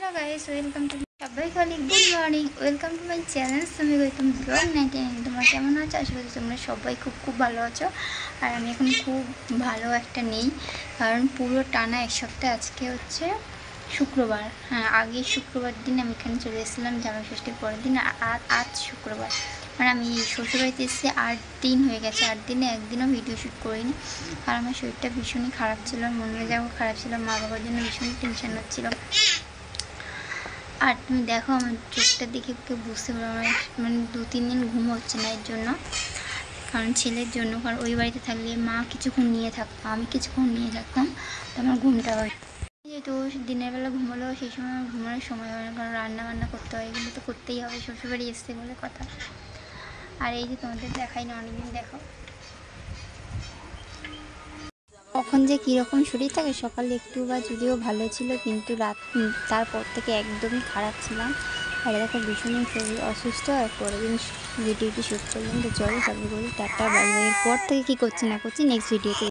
hello guys welcome to সবাইকে অনেক good morning welcome to my channel আমি Gautam blog 99 তোমরা কেমন আছো আশা করি তোমরা সবাই খুব ভালো আছো আর আমি এখন খুব ভালো একটা নেই কারণ পুরো টানা এক সপ্তাহ আজকে হচ্ছে শুক্রবার হ্যাঁ আগে শুক্রবার দিন আমি এখানে চলে এসেছিলাম জামাই ষষ্ঠীর পরের দিন আর আজ শুক্রবার মানে আমি শ্বশুরবাড়িতে এসেছি 8 দিন হয়ে গেছে 8 দিনে একদিনও ভিডিও শ্যুট করিনি আর আমার শরীরটা ভীষণই খারাপ ছিল মন মেজাজও খারাপ ছিল মা বাবার জন্য ভীষণই টেনশন হচ্ছিল আর তুমি দেখো আমার চোখটা দেখে বুঝতে পারো আমার মানে 2-3 দিন ঘুম হচ্ছে না এর জন্য কারণ ছেলের জন্য কারণ ওই বাড়িতে থাকলে মা কিছুক্ষণ নিয়ে থাকতো আমি কিছুক্ষণ নিয়ে থাকতাম তো আমার ঘুমটা হয় যেহেতু দিনের বেলা ঘুমালেও সেই সময় আমার ঘুমানোর সময় হয় না কারণ রান্না বান্না করতে হয় এগুলো তো করতেই হবে শ্বশুরবাড়ি এসছে বলে কথা আর এই যে তোমাদের দেখাই না অনেকদিন দেখো কখন যে কীরকম শরীর থাকে সকালে একটু বা যদিও ভালো ছিল কিন্তু রাত তারপর থেকে একদমই খারাপ ছিলাম আর দেখো ভীষণই শরীর অসুস্থ আর পরের দিন ভিডিওটি শ্যুট করলাম তো চলো সবাই বলি টাটা বাই বাই এর পর থেকে কী করছি না করছি নেক্সট ভিডিওতে